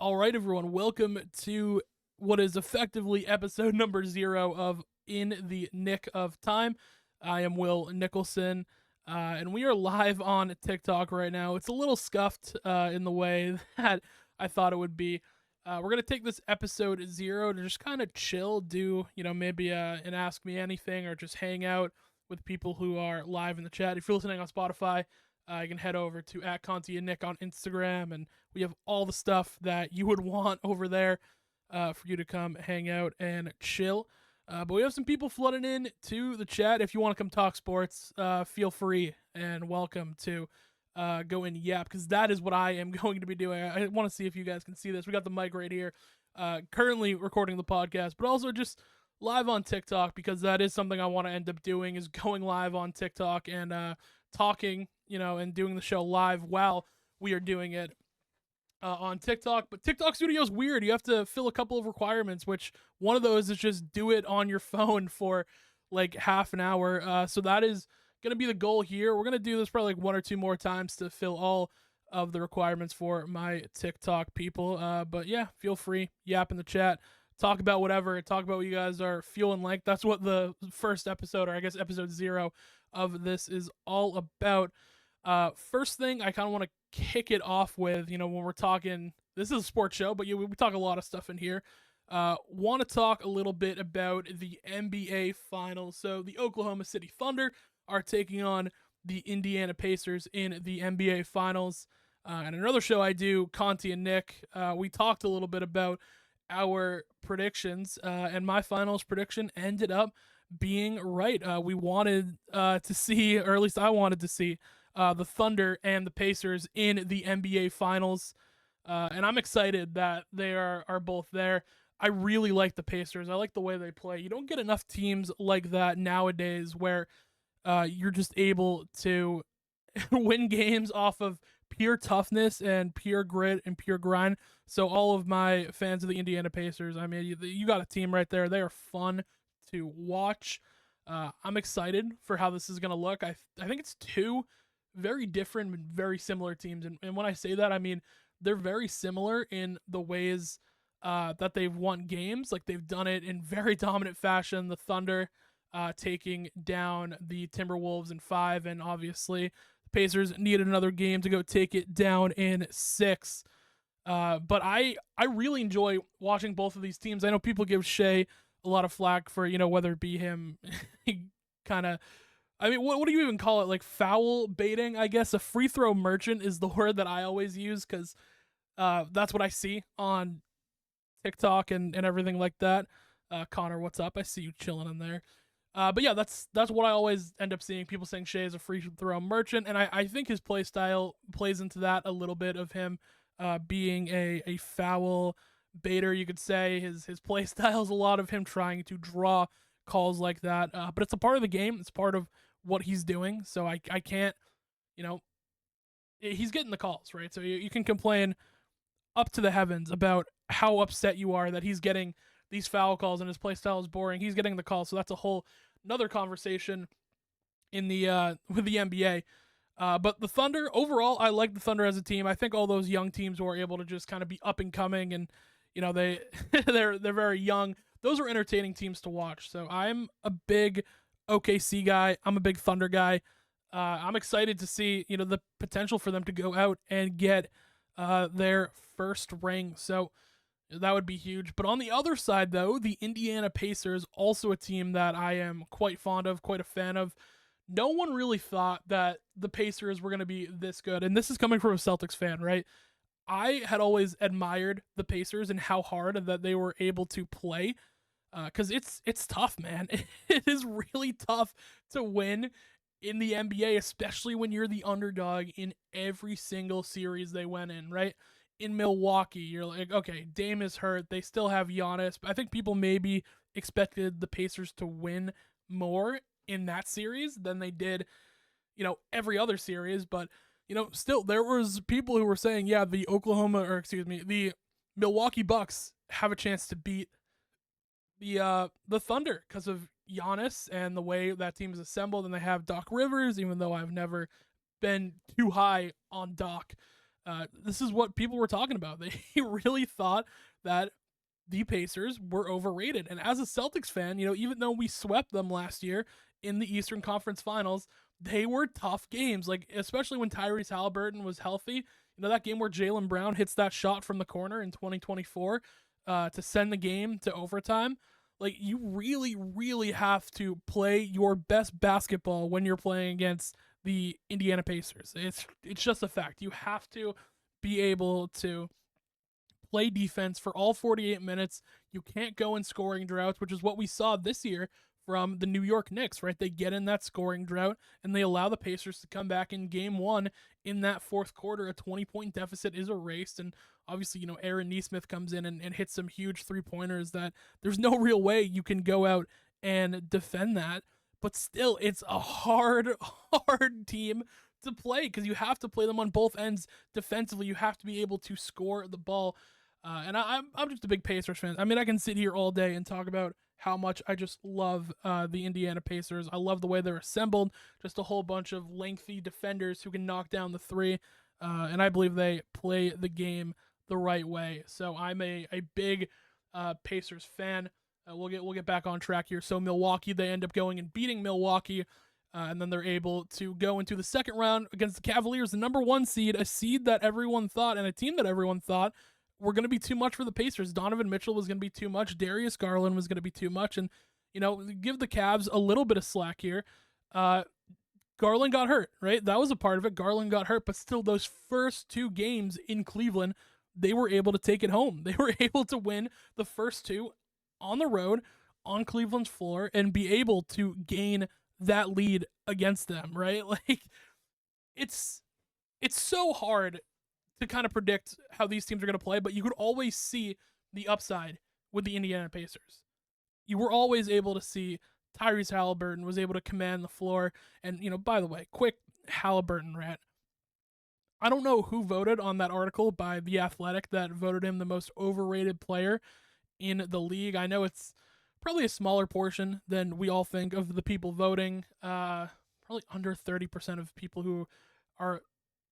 All right, everyone, welcome to what is effectively episode number 0 of In the Nick of Time. I am Will Nicholson, and we are live on TikTok right now. It's a little scuffed in the way that I thought it would be. We're going to take this episode 0 to just kind of chill, do, maybe an Ask Me Anything or just hang out with people who are live in the chat. If you're listening on Spotify, you can head over to @Conti and Nick on Instagram, and we have all the stuff that you would want over there for you to come hang out and chill. But we have some people flooding in to the chat. If you want to come talk sports, feel free and welcome to go and yap, because that is what I am going to be doing. I want to see if you guys can see this. We got the mic right here, currently recording the podcast, but also just live on TikTok, because that is something I want to end up doing, is going live on TikTok and talking, and doing the show live while we are doing it on TikTok. But TikTok Studio is weird. You have to fill a couple of requirements, which one of those is just do it on your phone for like half an hour. So that is going to be the goal here. We're going to do this probably like one or two more times to fill all of the requirements for my TikTok people. But yeah, feel free, yap in the chat, talk about whatever, talk about what you guys are feeling like. That's what the first episode, or I guess episode 0 of this, is all about. First thing I kind of want to kick it off with, when we're talking, this is a sports show, but we talk a lot of stuff in here. Want to talk a little bit about the NBA Finals. So the Oklahoma City Thunder are taking on the Indiana Pacers in the NBA Finals. And another show I do, Conti and Nick, we talked a little bit about our predictions, and my finals prediction ended up being right. We wanted to see, or at least I wanted to see, the Thunder and the Pacers in the NBA Finals, and I'm excited that they are both there. I really like the Pacers. I like the way they play. You don't get enough teams like that nowadays, where you're just able to win games off of pure toughness and pure grit and pure grind. So all of my fans of the Indiana Pacers, I mean, you got a team right there. They are fun to watch. I'm excited for how this is going to look. I think it's two very different but very similar teams. And when I say that, I mean they're very similar in the ways that they've won games. Like, they've done it in very dominant fashion. The Thunder taking down the Timberwolves in 5, and obviously the Pacers needed another game to go take it down in 6. But I really enjoy watching both of these teams. I know people give Shea a lot of flack for, whether it be him kind of, I mean, what do you even call it? Like, foul baiting, I guess. A free throw merchant is the word that I always use, because that's what I see on TikTok and everything like that. Connor, what's up? I see you chilling in there. But yeah, that's what I always end up seeing. People saying Shea is a free throw merchant, and I think his play style plays into that a little bit, of him being a foul baiter, you could say. His play style is a lot of him trying to draw calls like that. But it's a part of the game. It's part of what he's doing. So I can't, he's getting the calls, right? So you can complain up to the heavens about how upset you are that he's getting these foul calls and his play style is boring. He's getting the call. So that's a whole another conversation in the with the NBA. But the Thunder, overall, I like the Thunder as a team. I think all those young teams who are able to just kind of be up and coming, and they're very young, those are entertaining teams to watch. So I'm a big OKC guy. I'm a big Thunder guy. I'm excited to see the potential for them to go out and get their first ring. So that would be huge. But on the other side, though, the Indiana Pacers, also a team that I am quite fond of, quite a fan of. No one really thought that the Pacers were going to be this good. And this is coming from a Celtics fan, right? I had always admired the Pacers and how hard that they were able to play. Because it's tough, man. It is really tough to win in the NBA, especially when you're the underdog in every single series they went in, right? In Milwaukee, you're like, okay, Dame is hurt. They still have Giannis. But I think people maybe expected the Pacers to win more in that series than they did, every other series. But, still there was people who were saying, yeah, the Milwaukee Bucks have a chance to beat the Thunder because of Giannis and the way that team is assembled. And they have Doc Rivers, even though I've never been too high on Doc. This is what people were talking about. They really thought that the Pacers were overrated. And as a Celtics fan, even though we swept them last year in the Eastern Conference Finals, they were tough games. Like, especially when Tyrese Halliburton was healthy. That game where Jaylen Brown hits that shot from the corner in 2024 to send the game to overtime. Like, you really, really have to play your best basketball when you're playing against the Indiana Pacers. It's just a fact. You have to be able to play defense for all 48 minutes. You can't go in scoring droughts, which is what we saw this year from the New York Knicks, right? They get in that scoring drought and they allow the Pacers to come back in game one. In that fourth quarter, a 20-point deficit is erased. And obviously, Aaron Nesmith comes in and hits some huge 3-pointers that there's no real way you can go out and defend that. But still, it's a hard, hard team to play because you have to play them on both ends defensively. You have to be able to score the ball. And I'm just a big Pacers fan. I mean, I can sit here all day and talk about how much I just love the Indiana Pacers. I love the way they're assembled. Just a whole bunch of lengthy defenders who can knock down the three. And I believe they play the game the right way. So I'm a big Pacers fan. We'll get back on track here. So Milwaukee, they end up going and beating Milwaukee. And then they're able to go into the second round against the Cavaliers, the number 1 seed, a seed that everyone thought and a team that everyone thought were going to be too much for the Pacers. Donovan Mitchell was going to be too much. Darius Garland was going to be too much. And, give the Cavs a little bit of slack here. Garland got hurt, right? That was a part of it. Garland got hurt, but still those first 2 games in Cleveland, they were able to take it home. They were able to win the first 2 on the road on Cleveland's floor and be able to gain that lead against them, right? Like, it's so hard to kind of predict how these teams are going to play, but you could always see the upside with the Indiana Pacers. You were always able to see Tyrese Halliburton was able to command the floor. And, by the way, quick Halliburton rant. I don't know who voted on that article by The Athletic that voted him the most overrated player in the league. I know it's probably a smaller portion than we all think of the people voting. Probably under 30% of people who are,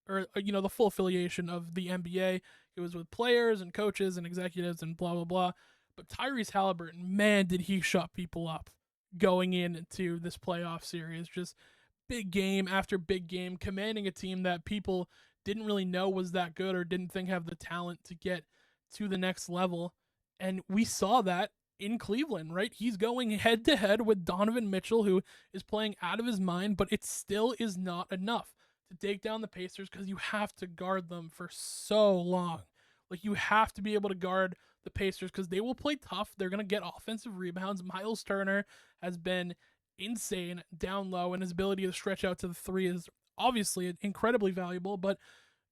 or the full affiliation of the NBA. It was with players and coaches and executives and blah, blah, blah. But Tyrese Halliburton, man, did he shut people up going into this playoff series. Just big game after big game, commanding a team that people didn't really know was that good or didn't think have the talent to get to the next level. And we saw that in Cleveland, right? He's going head to head with Donovan Mitchell, who is playing out of his mind, but it still is not enough to take down the Pacers because you have to guard them for so long. Like, you have to be able to guard the Pacers because they will play tough. They're going to get offensive rebounds. Miles Turner has been insane down low, and his ability to stretch out to the three is obviously incredibly valuable. But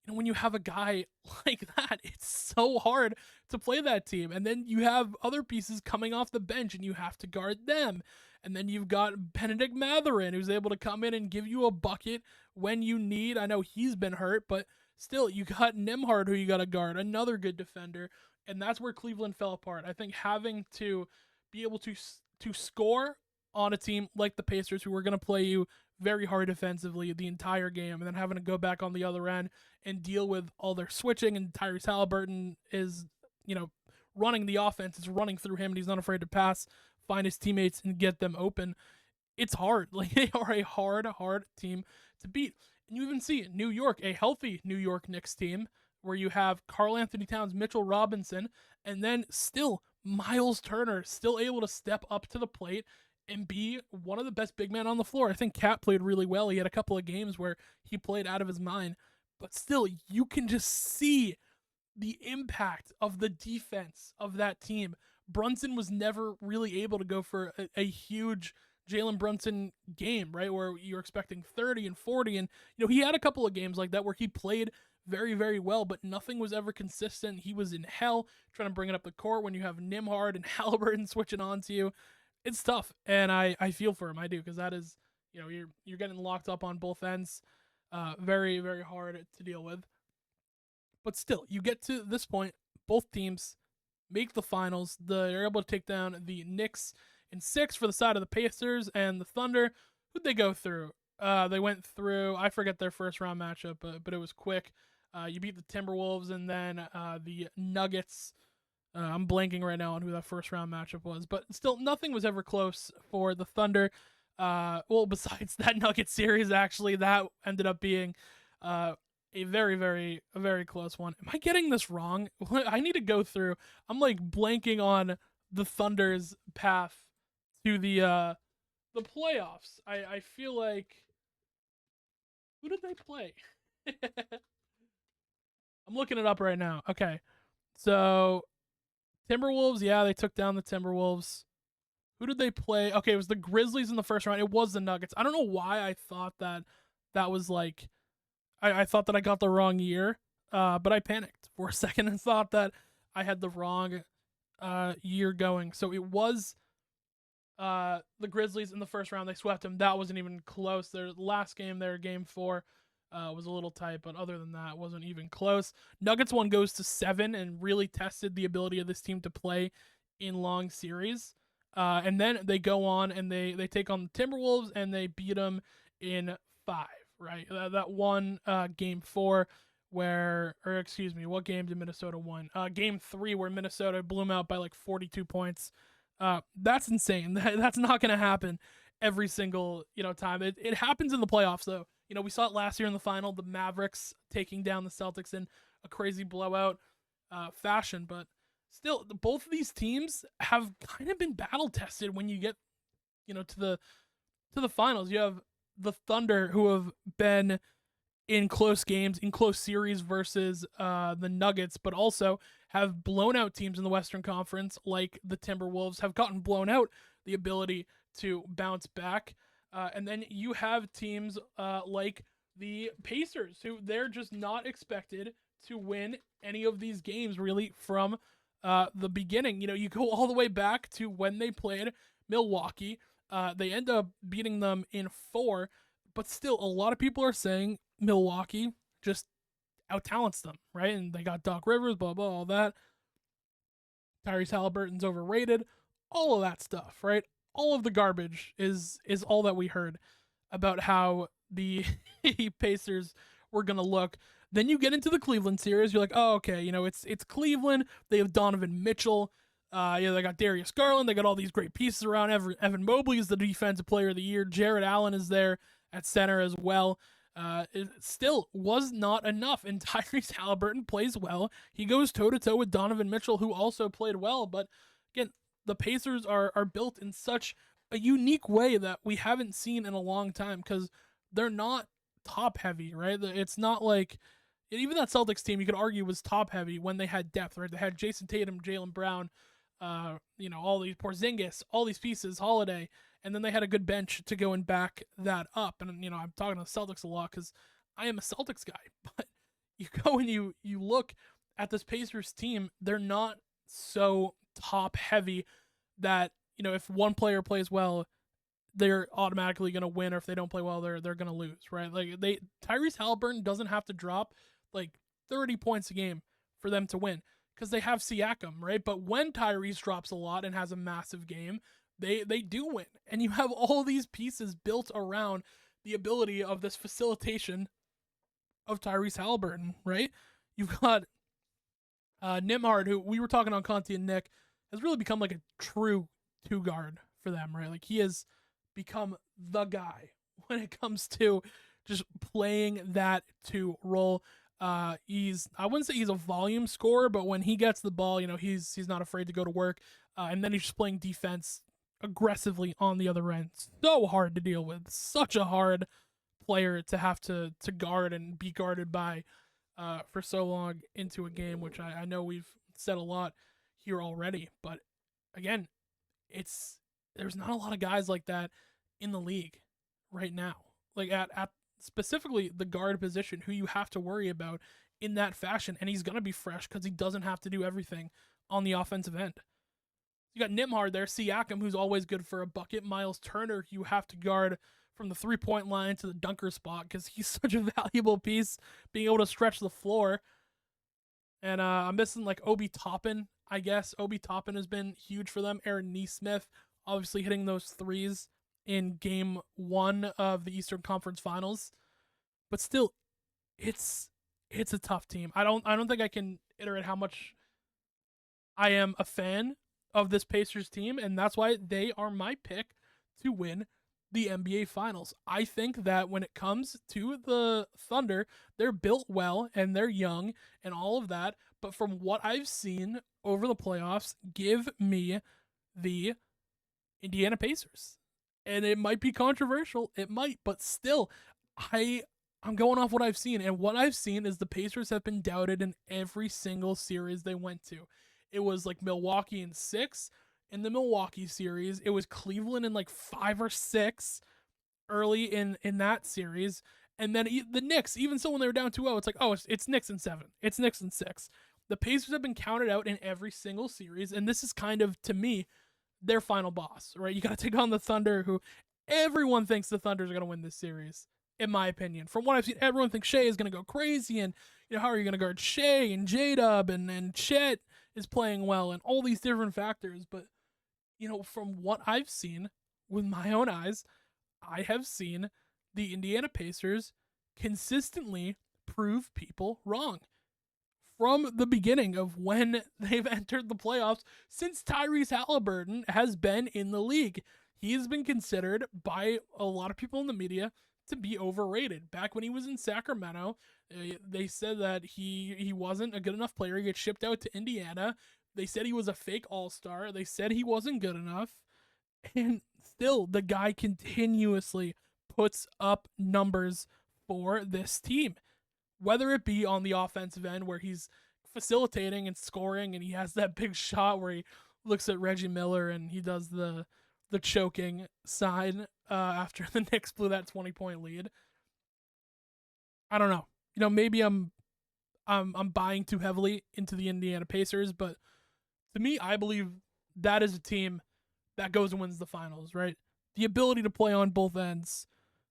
when you have a guy like that, it's so hard to play that team. And then you have other pieces coming off the bench, and you have to guard them. And then you've got Benedict Mathurin, who's able to come in and give you a bucket when you need. I know he's been hurt, but still, you got Nembhard, who you got to guard, another good defender. And that's where Cleveland fell apart. I think having to be able to score on a team like the Pacers, who were going to play you very hard defensively the entire game, and then having to go back on the other end and deal with all their switching, and Tyrese Halliburton is, running the offense. It's running through him, and he's not afraid to pass, find his teammates, and get them open. It's hard. Like, they are a hard team to beat. And you even see New York, a healthy New York Knicks team, where you have Karl Anthony Towns, Mitchell Robinson, and then still Miles Turner still able to step up to the plate and be one of the best big men on the floor. I think Cat played really well. He had a couple of games where he played out of his mind, but still, you can just see the impact of the defense of that team. Brunson was never really able to go for a huge Jalen Brunson game, right, where you're expecting 30 and 40, and he had a couple of games like that where he played very, very well, but nothing was ever consistent. He was in hell trying to bring it up the court when you have Nembhard and Halliburton switching on to you. It's tough, and I feel for him. I do, because that is, you're getting locked up on both ends. Very, very hard to deal with. But still, you get to this point, both teams make the finals. They're able to take down the Knicks in 6 for the side of the Pacers, and the Thunder, who'd they go through? They went through, I forget their first round matchup, but it was quick. You beat the Timberwolves, and then the Nuggets. I'm blanking right now on who that first round matchup was, but still, nothing was ever close for the Thunder. Well, besides that Nuggets series, actually, that ended up being a very close one. Am I getting this wrong? I need to go through. I'm like blanking on the Thunder's path to the playoffs. I feel like, who did they play? I'm looking it up right now. Okay, so Timberwolves, yeah, they took down the Timberwolves. Who did they play? Okay, it was the Grizzlies in the first round. It was the Nuggets. I don't know why I thought that that was like I thought that I got the wrong year, but I panicked for a second and thought that I had the wrong year going. So it was the Grizzlies in the first round. They swept them. That wasn't even close. Their last game, their game 4, was a little tight, but other than that, it wasn't even close. Nuggets one goes to 7 and really tested the ability of this team to play in long series. And then they go on and they take on the Timberwolves and they beat them in 5. Right, that one game 4 where, or excuse me, what game did Minnesota win? Game 3 where Minnesota blew them out by like 42 points. That's insane. That's not going to happen every single time. It happens in the playoffs though. We saw it last year in the final, the Mavericks taking down the Celtics in a crazy blowout fashion. But still, both of these teams have kind of been battle tested when you get to the finals. You have the Thunder, who have been in close games, in close series versus the Nuggets, but also have blown out teams in the Western Conference like the Timberwolves, have gotten blown out the ability to bounce back. And then you have teams like the Pacers, who they're just not expected to win any of these games really from the beginning. You go all the way back to when they played Milwaukee. They end up beating them in 4, but still, a lot of people are saying Milwaukee just out talents them, right? And they got Doc Rivers, blah blah, all that. Tyrese Halliburton's overrated, all of that stuff, right? All of the garbage is all that we heard about how the Pacers were gonna look. Then you get into the Cleveland series, you're like, oh okay, it's Cleveland. They have Donovan Mitchell. They got Darius Garland. They got all these great pieces around. Evan Mobley is the defensive player of the year. Jared Allen is there at center as well. It still was not enough. And Tyrese Halliburton plays well. He goes toe to toe with Donovan Mitchell, who also played well. But again, the Pacers are built in such a unique way that we haven't seen in a long time because they're not top heavy, right? It's not like even that Celtics team you could argue was top heavy when they had depth, right? They had Jason Tatum, Jaylen Brown, all these Porzingis, all these pieces, Holiday, and then they had a good bench to go and back that up. And I'm talking to the Celtics a lot because I am a Celtics guy. But you go and you look at this Pacers team, they're not so top heavy that if one player plays well, they're automatically going to win, or if they don't play well, they're going to lose, right? Like Tyrese Halliburton doesn't have to drop like 30 points a game for them to win because they have Siakam, right? But when Tyrese drops a lot and has a massive game, they do win. And you have all these pieces built around the ability of this facilitation of Tyrese Halliburton, right? You've got Nembhard, who we were talking on Conti and Nick, has really become like a true 2 guard for them, right? Like he has become the guy when it comes to just playing that 2 role. I wouldn't say he's a volume scorer, but when he gets the ball, he's not afraid to go to work. And then he's just playing defense aggressively on the other end. So hard to deal with. Such a hard player to have to guard and be guarded by for so long into a game, which I know we've said a lot here already. But again, there's not a lot of guys like that in the league right now. Like at specifically the guard position, who you have to worry about in that fashion, and he's gonna be fresh because he doesn't have to do everything on the offensive end. You got Nembhard there, Siakam, who's always good for a bucket. Miles Turner, you have to guard from the 3-point line to the dunker spot because he's such a valuable piece, being able to stretch the floor. And I'm missing like Obi Toppin, I guess. Obi Toppin has been huge for them. Aaron Nesmith, obviously hitting those threes in game 1 of the Eastern Conference Finals. But still, it's it's a tough team. I don't think I can iterate how much I am a fan of this Pacers team, and that's why they are my pick to win the NBA Finals. I think that when it comes to the Thunder, they're built well and they're young and all of that. But from what I've seen over the playoffs, give me the Indiana Pacers. And it might be controversial, it might, but still, I I'm going off what I've seen, and what I've seen is the Pacers have been doubted in every single series they went to. It was like Milwaukee in 6 in the Milwaukee series. It was Cleveland in like 5 or 6 early in that series. And then the Knicks, even so when they were down 2-0, it's like, oh, it's Knicks in 7. It's Knicks in 6. The Pacers have been counted out in every single series, and this is kind of, to me, their final boss, right? You got to take on the Thunder, who everyone thinks the Thunder's are going to win this series, in my opinion. From what I've seen, everyone thinks Shea is going to go crazy, and how are you going to guard Shea and J-Dub, and Chet is playing well, and all these different factors. But, from what I've seen with my own eyes, I have seen the Indiana Pacers consistently prove people wrong from the beginning of when they've entered the playoffs since Tyrese Halliburton has been in the league. He's been considered by a lot of people in the media to be overrated. Back when he was in Sacramento, they said that he wasn't a good enough player. He gets shipped out to Indiana. They said he was a fake all-star. They said he wasn't good enough. And still, the guy continuously puts up numbers for this team, whether it be on the offensive end where he's facilitating and scoring, and he has that big shot where he looks at Reggie Miller and he does the choking sign after the Knicks blew that 20-point lead. I don't know. Maybe I'm buying too heavily into the Indiana Pacers, but to me, I believe that is a team that goes and wins the finals, right? The ability to play on both ends.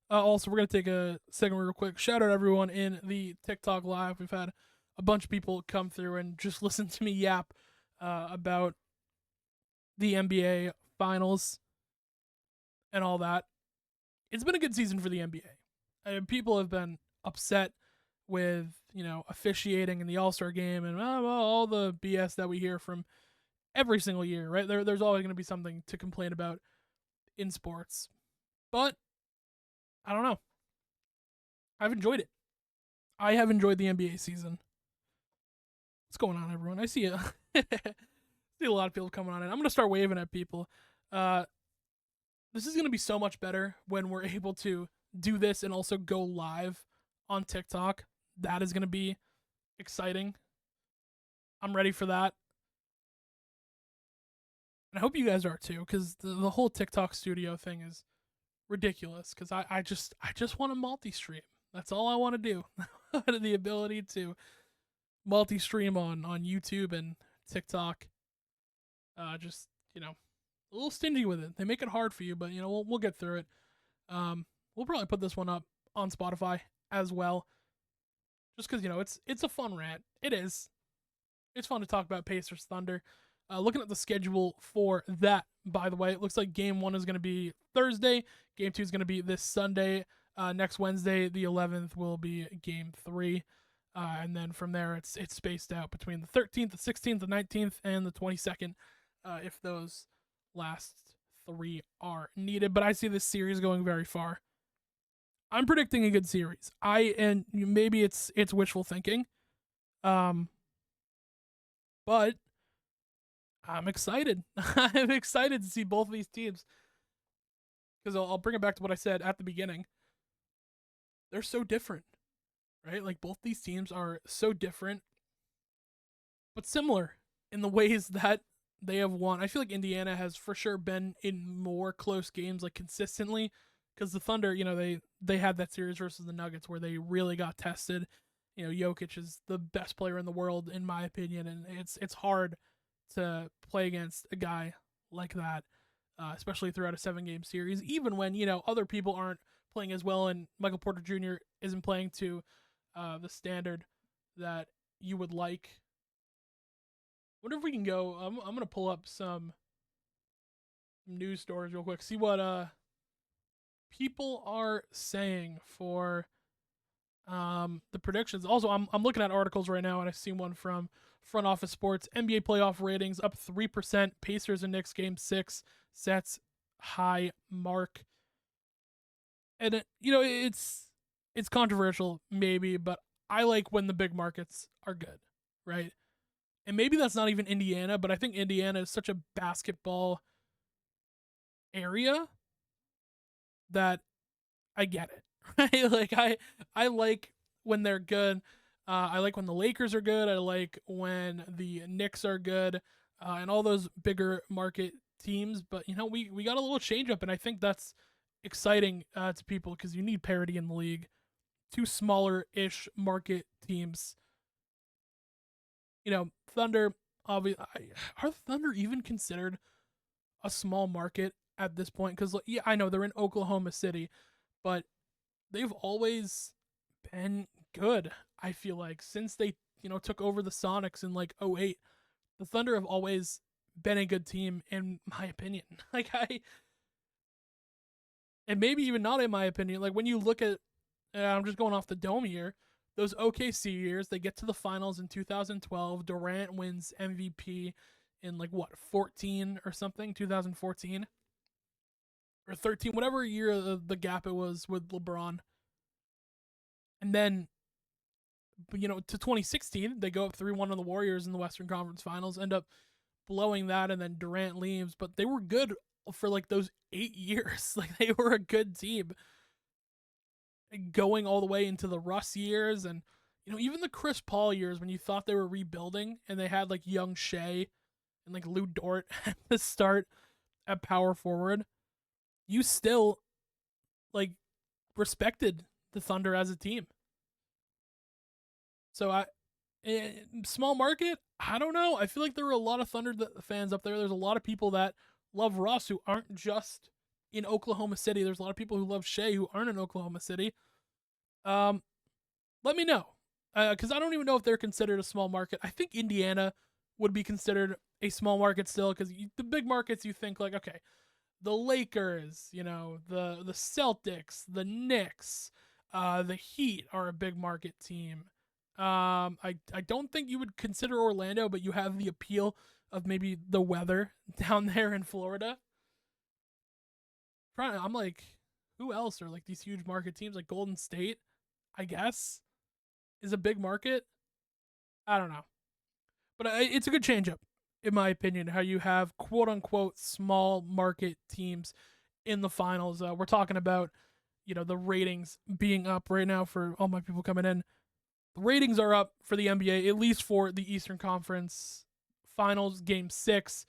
Also, we're going to take a second real quick. Shout out everyone in the TikTok live. We've had a bunch of people come through and just listen to me yap about the NBA finals and all that. It's been a good season for the NBA. People have been upset with, officiating in the All-Star game and all the BS that we hear from every single year, right? There's always going to be something to complain about in sports. But I don't know. I've enjoyed it. I have enjoyed the NBA season. What's going on, everyone? I see see a lot of people coming on in. I'm going to start waving at people. This is going to be so much better when we're able to do this and also go live on TikTok. That is going to be exciting. I'm ready for that. And I hope you guys are too, because the whole TikTok studio thing is ridiculous, because I just want to multi-stream. That's all I want to do. The ability to multi-stream on YouTube and TikTok. Just, a little stingy with it. They make it hard for you, but we'll get through it. We'll probably put this one up on Spotify as well, just because it's a fun rant. It is. It's fun to talk about Pacers Thunder. Looking at the schedule for that, by the way, it looks like Game 1 is going to be Thursday. Game 2 is going to be this Sunday. Next Wednesday, the 11th, will be Game 3. And then from there, it's spaced out between the 13th, the 16th, the 19th, and the 22nd, if those last 3 are needed. But I see this series going very far. I'm predicting a good series. And maybe it's wishful thinking. But I'm excited. I'm excited to see both of these teams, because I'll bring it back to what I said at the beginning. They're so different, right? Like, both these teams are so different, but similar in the ways that they have won. I feel like Indiana has for sure been in more close games, like, consistently, because the Thunder, they had that series versus the Nuggets where they really got tested. Jokic is the best player in the world, in my opinion, and it's hard to play against a guy like that, especially throughout a 7-game series, even when, other people aren't playing as well and Michael Porter Jr. isn't playing to the standard that you would like. Wonder if we can go, I'm going to pull up some news stories real quick, see what people are saying for the predictions. Also, I'm looking at articles right now, and I see one from Front Office Sports. NBA playoff ratings up 3%. Pacers and Knicks game 6 sets high mark. And it's controversial maybe, but I like when the big markets are good, right? And maybe that's not even Indiana, but I think Indiana is such a basketball area that I get it. Right? Like I like when they're good. I like when the Lakers are good. I like when the Knicks are good, and all those bigger market teams. But we got a little change up, and I think that's exciting to people because you need parity in the league. Two smaller ish market teams. Thunder. Obviously, are Thunder even considered a small market at this point? Because yeah, I know they're in Oklahoma City, but they've always been good. I feel like since they took over the Sonics in like '08, the Thunder have always been a good team in my opinion. Like and maybe even not in my opinion. Like when you look at, I'm just going off the dome here. Those OKC years, they get to the finals in 2012. Durant wins MVP in like what 14 or something, 2014 or 13, whatever year the gap it was with LeBron. And then to 2016, they go up 3-1 on the Warriors in the Western Conference Finals, end up blowing that, and then Durant leaves. But they were good for like those 8 years. Like they were a good team going all the way into the Russ years, and even the Chris Paul years when you thought they were rebuilding and they had like young Shea and like Lou Dort at the start at power forward, you still like respected the Thunder as a team. So small market, I don't know. I feel like there were a lot of Thunder fans up there. There's a lot of people that love Russ who aren't just in Oklahoma City. There's a lot of people who love Shea who aren't in Oklahoma City. Let me know, because I don't even know if they're considered a small market. I think Indiana would be considered a small market still, because the big markets you think like, okay, the Lakers, the Celtics, the Knicks, the Heat are a big market team. I don't think you would consider Orlando, but you have the appeal of maybe the weather down there in Florida. I'm like, who else are like these huge market teams? Like Golden State, I guess, is a big market. I don't know, but it's a good change up, in my opinion. How you have quote unquote small market teams in the finals. We're talking about the ratings being up right now for all my people coming in. The ratings are up for the NBA, at least for the Eastern Conference Finals. Game 6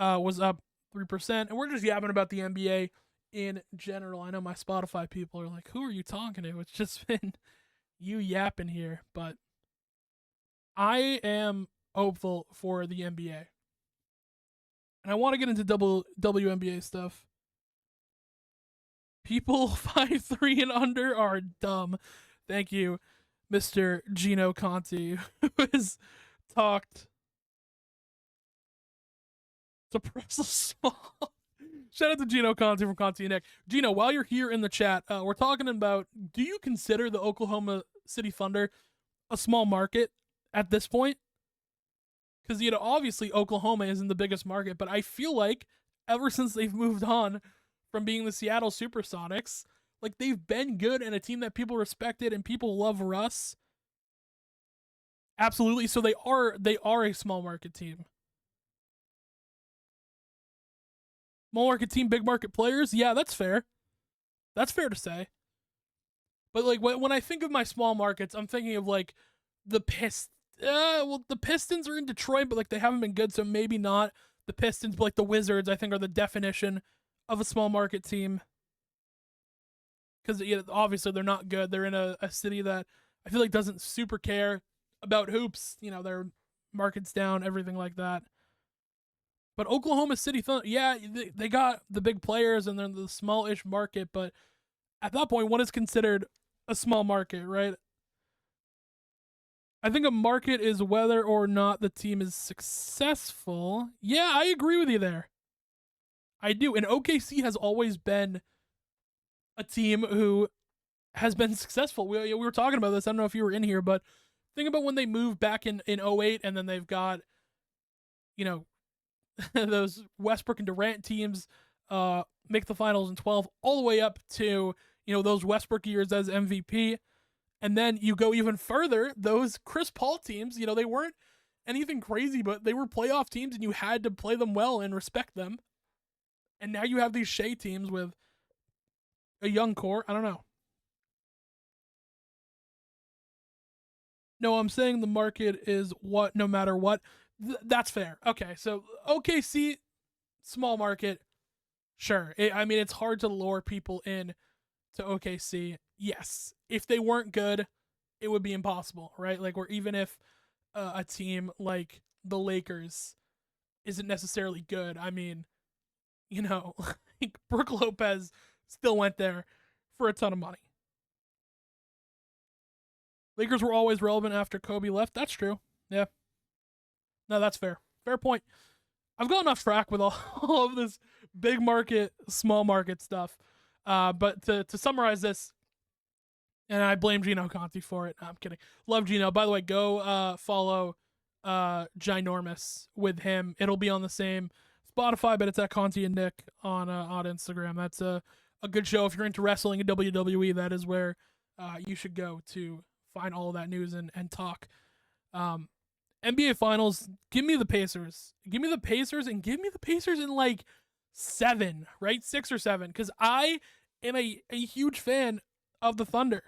was up 3%. And we're just yapping about the NBA in general. I know my Spotify people are like, who are you talking to? It's just been you yapping here. But I am hopeful for the NBA. And I want to get into WNBA stuff. People 5'3" and under are dumb. Thank you, Mr. Gino Conti, who has talked to Russell Small. Shout out to Gino Conti from Conti and Nich. Gino, while you're here in the chat, we're talking about, do you consider the Oklahoma City Thunder a small market at this point? Because, obviously Oklahoma isn't the biggest market, but I feel like ever since they've moved on from being the Seattle Supersonics, like they've been good and a team that people respected and people love Russ. Absolutely. So they are a small market team. Small market team, big market players. Yeah, that's fair. That's fair to say. But like when I think of my small markets, I'm thinking of like the Pistons. The Pistons are in Detroit, but like they haven't been good, so maybe not the Pistons. But like the Wizards, I think, are the definition of a small market team. Because obviously they're not good. They're in a city that I feel like doesn't super care about hoops. Their market's down, everything like that. But Oklahoma City, yeah, they got the big players and they're the small-ish market. But at that point, what is considered a small market, right? I think a market is whether or not the team is successful. Yeah, I agree with you there. I do. And OKC has always been a team who has been successful. We were talking about this. I don't know if you were in here, but think about when they moved back in 08 and then they've got, you know, those Westbrook and Durant teams make the finals in 12 all the way up to, those Westbrook years as MVP. And then you go even further, those Chris Paul teams, they weren't anything crazy, but they were playoff teams and you had to play them well and respect them. And now you have these Shea teams with a young core. I don't know. No, I'm saying the market is what no matter what. That's fair. Okay, so OKC, small market, sure. It's hard to lure people in to OKC. Yes, if they weren't good, it would be impossible, right? Like, or even if a team like the Lakers isn't necessarily good. Like Brooke Lopez still went there for a ton of money. Lakers were always relevant after Kobe left. That's true. Yeah. No, that's fair. Fair point. I've gone off track with all of this big market, small market stuff. But to summarize this, and I blame Gino Conti for it. No, I'm kidding. Love Gino. By the way, go follow Ginormous with him. It'll be on the same Spotify, but it's at Conti and Nich on Instagram. That's a good show. If you're into wrestling and WWE, that is where you should go to find all of that news and talk. NBA Finals, give me the Pacers. Give me the Pacers and give me the Pacers in like 7, right? 6 or 7. Because I am a huge fan of the Thunder.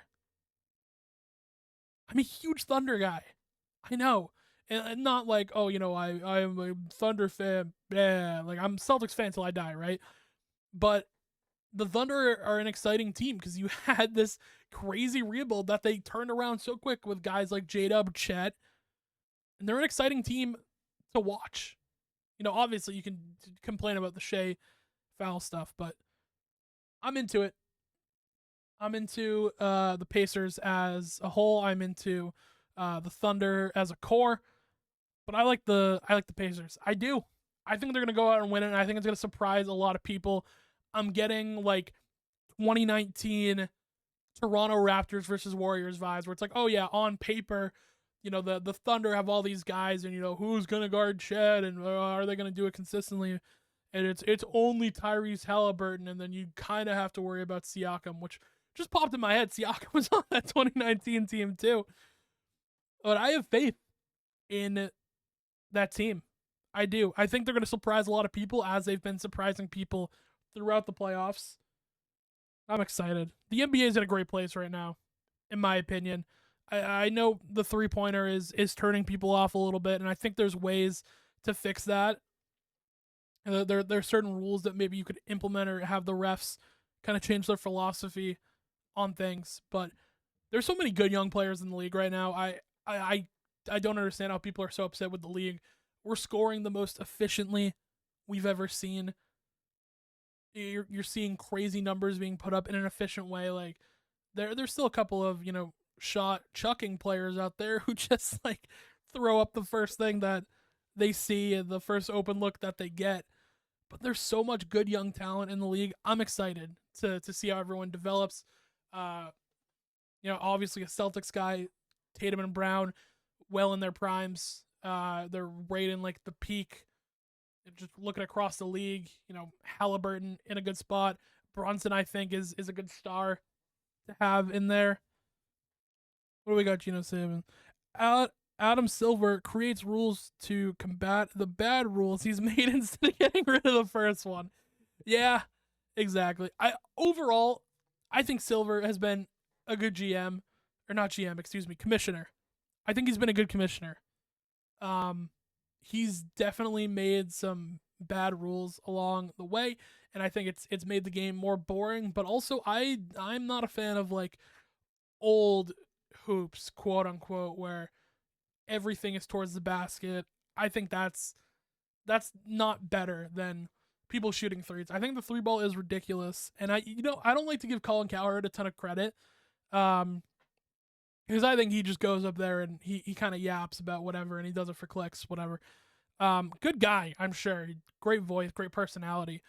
I'm a huge Thunder guy. I know. And not like, I am a Thunder fan. Yeah, like I'm Celtics fan till I die, right? But the Thunder are an exciting team because you had this crazy rebuild that they turned around so quick with guys like J-Dub, Chet, and they're an exciting team to watch. Obviously you can complain about the Shea foul stuff, but I'm into it. I'm into the Pacers as a whole. I'm into the Thunder as a core, but I like the Pacers. I do. I think they're gonna go out and win it, and I think it's gonna surprise a lot of people. I'm getting like 2019 Toronto Raptors versus Warriors vibes, where it's like, oh yeah, on paper, the Thunder have all these guys, and who's gonna guard Chet, and are they gonna do it consistently? And it's only Tyrese Halliburton, and then you kind of have to worry about Siakam, which just popped in my head. Siakam was on that 2019 team too, but I have faith in that team. I do. I think they're going to surprise a lot of people, as they've been surprising people throughout the playoffs. I'm excited. The NBA is in a great place right now, in my opinion. I know the 3-pointer is turning people off a little bit, and I think there's ways to fix that. There are certain rules that maybe you could implement or have the refs kind of change their philosophy on things. But there's so many good young players in the league right now. I don't understand how people are so upset with the league. We're scoring the most efficiently we've ever seen. You're seeing crazy numbers being put up in an efficient way. Like there's still a couple of shot chucking players out there who just like throw up the first thing that they see and the first open look that they get. But there's so much good young talent in the league. I'm excited to see how everyone develops. Obviously a Celtics guy, Tatum and Brown, well in their primes. They're right in like the peak. Just looking across the league, Halliburton in a good spot. Brunson, I think, is a good star to have in there. What do we got, Gino Saban? Adam Silver creates rules to combat the bad rules he's made instead of getting rid of the first one. Yeah, exactly. Overall, I think Silver has been a good GM, or not GM, excuse me, commissioner. I think he's been a good commissioner. He's definitely made some bad rules along the way, and I think it's made the game more boring. But also, I'm not a fan of like old hoops, quote unquote, where everything is towards the basket. I think that's not better than people shooting threes. I think the 3-ball is ridiculous, and I don't like to give Colin Cowherd a ton of credit, because I think he just goes up there and he kind of yaps about whatever, and he does it for clicks, whatever. Good guy, I'm sure. Great voice, great personality.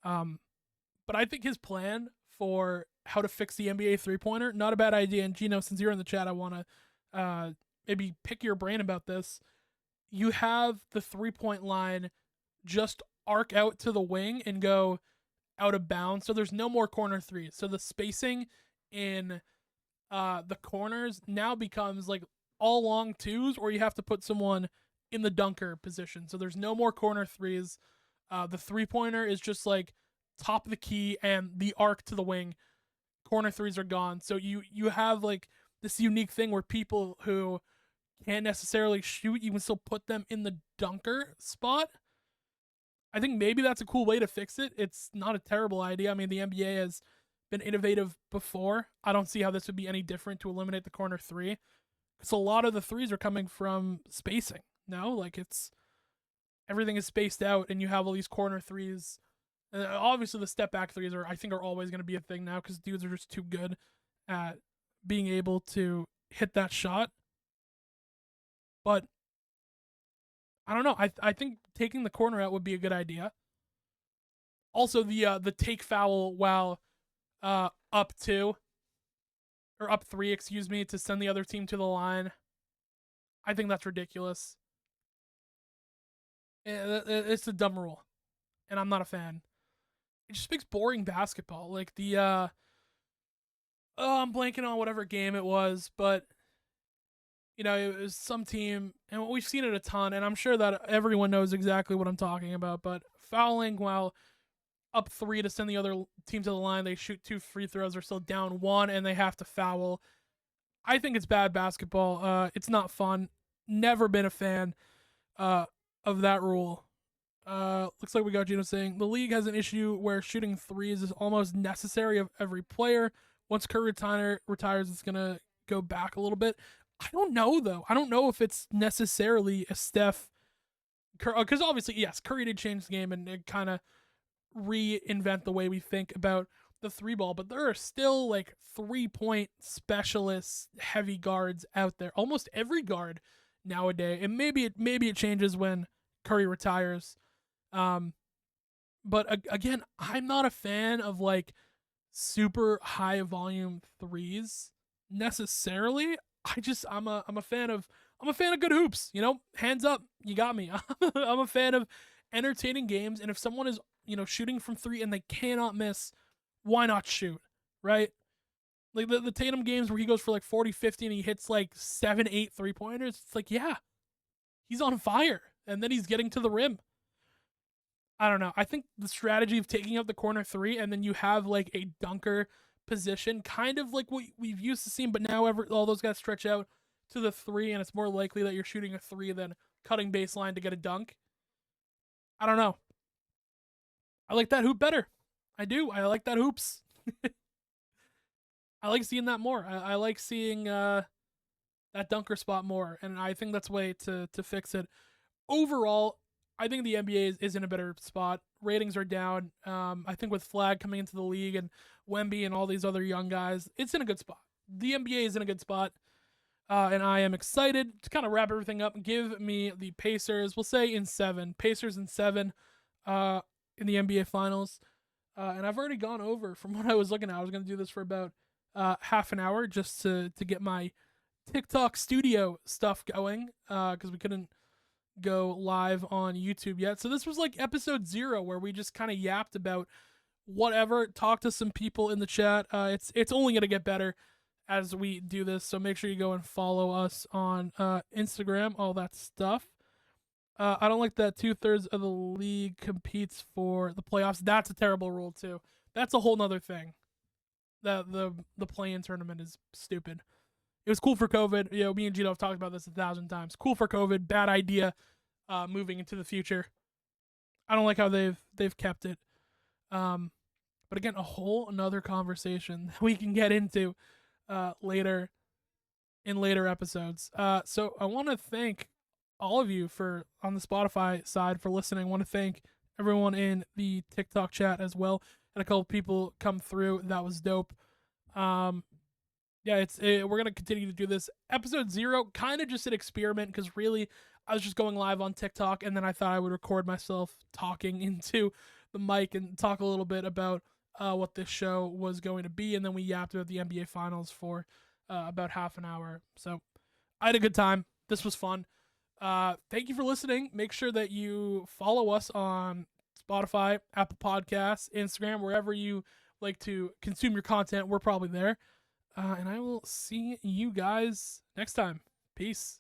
But I think his plan for how to fix the NBA 3-pointer. Not a bad idea. And Gino, since you're in the chat, I want to maybe pick your brain about this. You have the 3-point line just arc out to the wing and go out of bounds. So there's no more corner threes. So the spacing in the corners now becomes like all long twos, or you have to put someone in the dunker position. So there's no more corner threes. The 3-pointer is just like top of the key and the arc to the wing. Corner threes are gone. So you have like this unique thing where people who can't necessarily shoot, you can still put them in the dunker spot. I think maybe that's a cool way to fix it. It's not a terrible idea. I mean, the NBA has been innovative before. I don't see how this would be any different to eliminate the corner three, because a lot of the threes are coming from spacing. No, like everything is spaced out, and you have all these corner threes. Obviously, the step back threes I think are always going to be a thing now, because dudes are just too good at being able to hit that shot. But I don't know. I think taking the corner out would be a good idea. Also, the take foul while up 2 or up 3, excuse me, to send the other team to the line. I think that's ridiculous. It's a dumb rule, and I'm not a fan. It just makes boring basketball. Like I'm blanking on whatever game it was, but you know, it was some team, and we've seen it a ton, and I'm sure that everyone knows exactly what I'm talking about, but fouling while up 3 to send the other team to the line, they shoot 2 free throws, they're still down 1, and they have to foul. I think it's bad basketball. It's not fun. Never been a fan of that rule. Looks like we got Gino saying the league has an issue where shooting threes is almost necessary of every player. Once Curry retires, it's gonna go back a little bit. I don't know though. I don't know if it's necessarily a Steph, because obviously yes, Curry did change the game and kind of reinvent the way we think about the 3-ball, but there are still like 3-point specialists, heavy guards out there. Almost every guard nowadays, and maybe it changes when Curry retires. But again, I'm not a fan of like super high volume threes necessarily. I'm a fan of good hoops, you know? Hands up, you got me. I'm a fan of entertaining games, and if someone is, you know, shooting from 3 and they cannot miss, why not shoot, right? Like the Tatum games where he goes for like 40, 50 and he hits like 7, 8 3-pointers. It's like, yeah, he's on fire, and then he's getting to the rim. I don't know. I think the strategy of taking out the corner 3 and then you have like a dunker position, kind of like what we've used to seeing, but now all those guys stretch out to the 3, and it's more likely that you're shooting a 3 than cutting baseline to get a dunk. I don't know. I like that hoop better. I do. I like that hoops. I like seeing that more. I like seeing that dunker spot more, and I think that's a way to fix it. Overall, I think the NBA is in a better spot. Ratings are down. I think with Flag coming into the league and Wemby and all these other young guys, it's in a good spot. The NBA is in a good spot, and I am excited to kind of wrap everything up. Give me the Pacers. We'll say in 7. Pacers in 7 in the NBA Finals. And I've already gone over from what I was looking at. I was going to do this for about half an hour just to get my TikTok studio stuff going, because we couldn't go live on YouTube yet. So this was like episode 0 where we just kind of yapped about whatever, talked to some people in the chat. It's only going to get better as we do this, so make sure you go and follow us on Instagram, all that stuff. I don't like that 2/3 of the league competes for the playoffs. That's a terrible rule too. That's a whole nother thing. The play-in tournament is stupid. It was cool for COVID. You know, me and Gino have talked about this 1,000 times. Cool for COVID. Bad idea. Moving into the future. I don't like how they've kept it. But again, a whole another conversation that we can get into later in later episodes. So I want to thank all of you on the Spotify side for listening. I want to thank everyone in the TikTok chat as well. Had a couple people come through. That was dope. Yeah, we're gonna continue to do this. Episode 0, kind of just an experiment, because really I was just going live on TikTok, and then I thought I would record myself talking into the mic and talk a little bit about what this show was going to be, and then we yapped about the NBA Finals for about half an hour. So I had a good time. This was fun. Thank you for listening. Make sure that you follow us on Spotify, Apple Podcasts, Instagram, wherever you like to consume your content. We're probably there. And I will see you guys next time. Peace.